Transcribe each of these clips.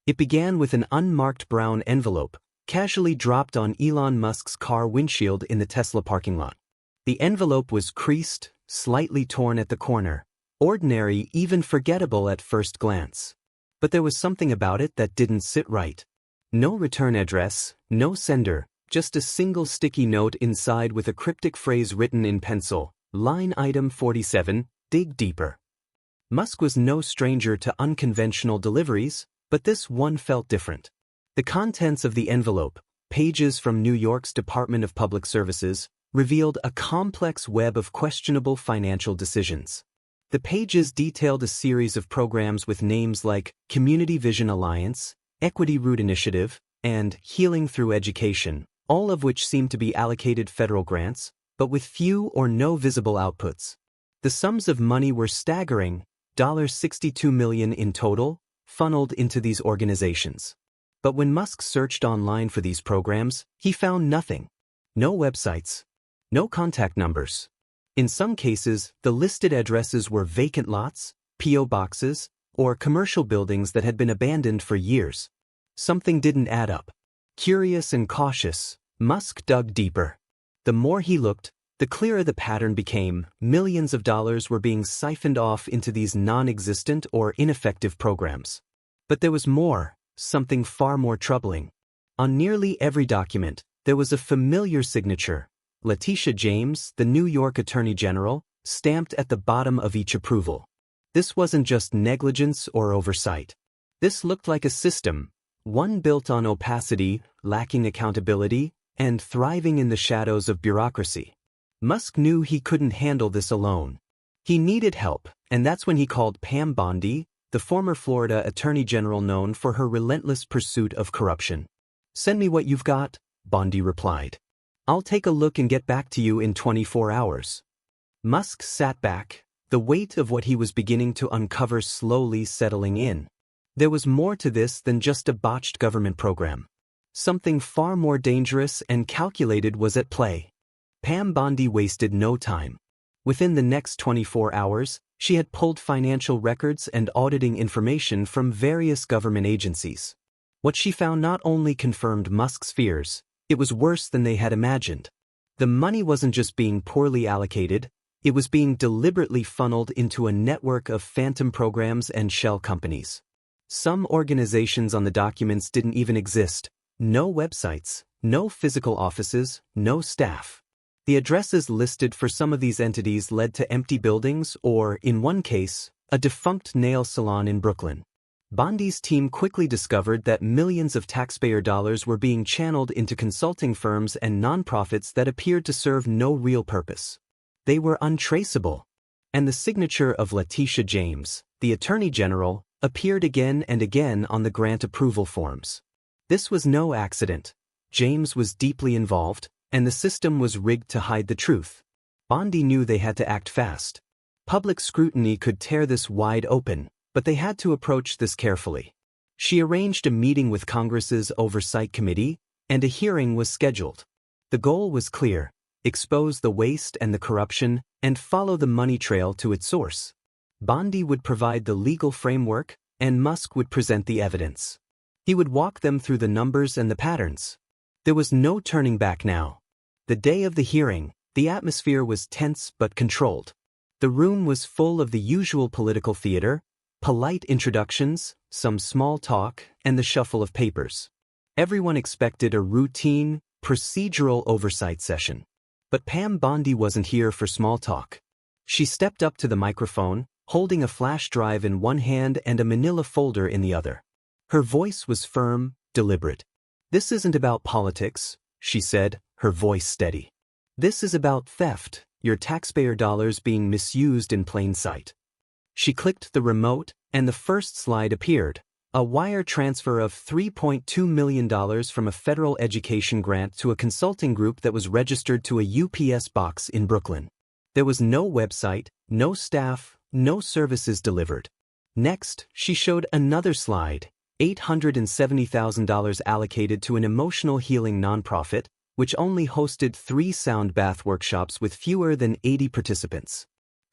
It began with an unmarked brown envelope, casually dropped on Elon Musk's car windshield in the Tesla parking lot. The envelope was creased, slightly torn at the corner, ordinary, even forgettable at first glance. But there was something about it that didn't sit right. No return address, no sender, just a single sticky note inside with a cryptic phrase written in pencil, line item 47, dig deeper. Musk was no stranger to unconventional deliveries, but this one felt different. The contents of the envelope, pages from New York's Department of Public Services, revealed a complex web of questionable financial decisions. The pages detailed a series of programs with names like Community Vision Alliance, Equity Root Initiative, and Healing Through Education, all of which seemed to be allocated federal grants, but with few or no visible outputs. The sums of money were staggering, $62 million in total, funneled into these organizations. But when Musk searched online for these programs, he found nothing. No websites. No contact numbers. In some cases, the listed addresses were vacant lots, P.O. boxes, or commercial buildings that had been abandoned for years. Something didn't add up. Curious and cautious, Musk dug deeper. The more he looked, the clearer the pattern became. Millions of dollars were being siphoned off into these non-existent or ineffective programs. But there was more, something far more troubling. On nearly every document, there was a familiar signature. Letitia James, the New York Attorney General, stamped at the bottom of each approval. This wasn't just negligence or oversight. This looked like a system, one built on opacity, lacking accountability, and thriving in the shadows of bureaucracy. Musk knew he couldn't handle this alone. He needed help, and that's when he called Pam Bondi, the former Florida Attorney General known for her relentless pursuit of corruption. "Send me what you've got," Bondi replied. "I'll take a look and get back to you in 24 hours. Musk sat back, the weight of what he was beginning to uncover slowly settling in. There was more to this than just a botched government program. Something far more dangerous and calculated was at play. Pam Bondi wasted no time. Within the next 24 hours, she had pulled financial records and auditing information from various government agencies. What she found not only confirmed Musk's fears, it was worse than they had imagined. The money wasn't just being poorly allocated, it was being deliberately funneled into a network of phantom programs and shell companies. Some organizations on the documents didn't even exist. No websites, no physical offices, no staff. The addresses listed for some of these entities led to empty buildings or, in one case, a defunct nail salon in Brooklyn. Bondi's team quickly discovered that millions of taxpayer dollars were being channeled into consulting firms and nonprofits that appeared to serve no real purpose. They were untraceable. And the signature of Letitia James, the Attorney General, appeared again and again on the grant approval forms. This was no accident. James was deeply involved, and the system was rigged to hide the truth. Bondi knew they had to act fast. Public scrutiny could tear this wide open, but they had to approach this carefully. She arranged a meeting with Congress's Oversight Committee, and a hearing was scheduled. The goal was clear: expose the waste and the corruption, and follow the money trail to its source. Bondi would provide the legal framework, and Musk would present the evidence. He would walk them through the numbers and the patterns. There was no turning back now. The day of the hearing, the atmosphere was tense but controlled. The room was full of the usual political theater, polite introductions, some small talk, and the shuffle of papers. Everyone expected a routine, procedural oversight session. But Pam Bondi wasn't here for small talk. She stepped up to the microphone, holding a flash drive in one hand and a manila folder in the other. Her voice was firm, deliberate. "This isn't about politics," she said, her voice steady. "This is about theft, your taxpayer dollars being misused in plain sight." She clicked the remote, and the first slide appeared: a wire transfer of $3.2 million from a federal education grant to a consulting group that was registered to a UPS box in Brooklyn. There was no website, no staff, no services delivered. Next, she showed another slide: $870,000 allocated to an emotional healing nonprofit, which only hosted 3 sound bath workshops with fewer than 80 participants.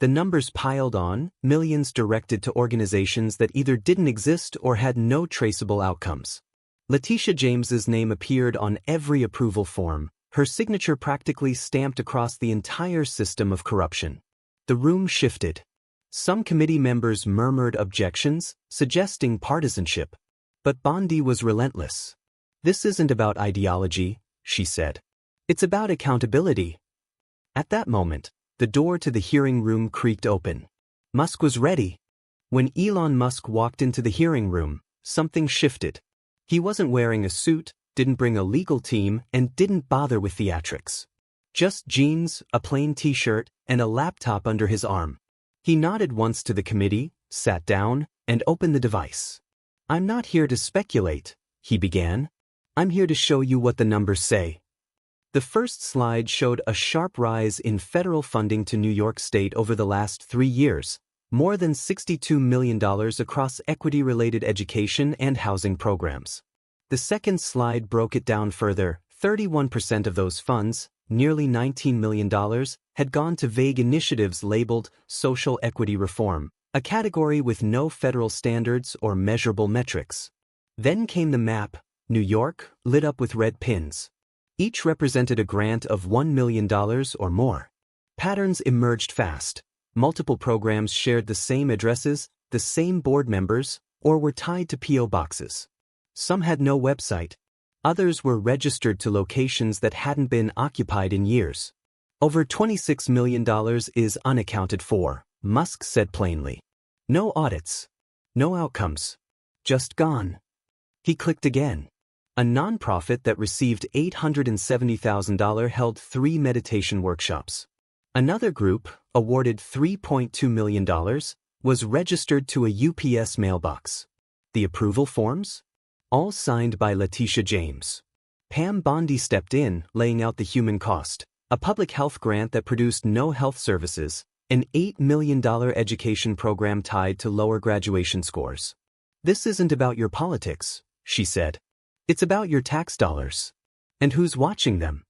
The numbers piled on, millions directed to organizations that either didn't exist or had no traceable outcomes. Letitia James's name appeared on every approval form, her signature practically stamped across the entire system of corruption. The room shifted. Some committee members murmured objections, suggesting partisanship. But Bondi was relentless. "This isn't about ideology," she said. "It's about accountability." At that moment, the door to the hearing room creaked open. Musk was ready. When Elon Musk walked into the hearing room, something shifted. He wasn't wearing a suit, didn't bring a legal team, and didn't bother with theatrics. Just jeans, a plain t-shirt, and a laptop under his arm. He nodded once to the committee, sat down, and opened the device. "I'm not here to speculate," he began. "I'm here to show you what the numbers say." The first slide showed a sharp rise in federal funding to New York State over the last 3 years, more than $62 million across equity-related education and housing programs. The second slide broke it down further. 31% of those funds, nearly $19 million, had gone to vague initiatives labeled social equity reform, a category with no federal standards or measurable metrics. Then came the map, New York, lit up with red pins. Each represented a grant of $1 million or more. Patterns emerged fast. Multiple programs shared the same addresses, the same board members, or were tied to P.O. boxes. Some had no website. Others were registered to locations that hadn't been occupied in years. "Over $26 million is unaccounted for," Musk said plainly. "No audits. No outcomes. Just gone." He clicked again. A nonprofit that received $870,000 held 3 meditation workshops. Another group, awarded $3.2 million, was registered to a UPS mailbox. The approval forms? All signed by Letitia James. Pam Bondi stepped in, laying out the human cost. A public health grant that produced no health services, an $8 million education program tied to lower graduation scores. "This isn't about your politics," she said. "It's about your tax dollars. And who's watching them?"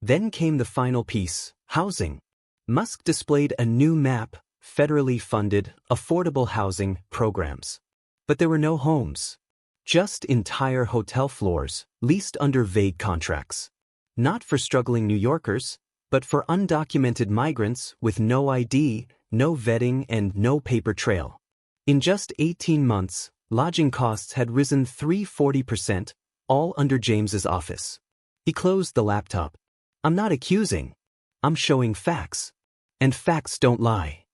Then came the final piece, housing. Musk displayed a new map, federally funded, affordable housing programs. But there were no homes. Just entire hotel floors, leased under vague contracts. Not for struggling New Yorkers, but for undocumented migrants with no ID, no vetting, and no paper trail. In just 18 months, lodging costs had risen 340%, all under James's office. He closed the laptop. "I'm not accusing. I'm showing facts. And facts don't lie."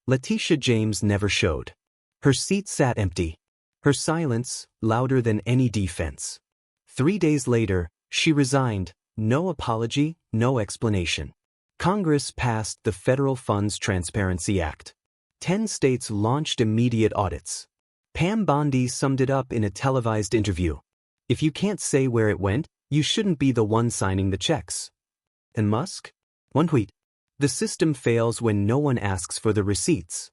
Letitia James never showed. Her seat sat empty. Her silence, louder than any defense. 3 days later, she resigned, no apology, no explanation. Congress passed the Federal Funds Transparency Act. 10 states launched immediate audits. Pam Bondi summed it up in a televised interview. "If you can't say where it went, you shouldn't be the one signing the checks." And Musk? One tweet. "The system fails when no one asks for the receipts."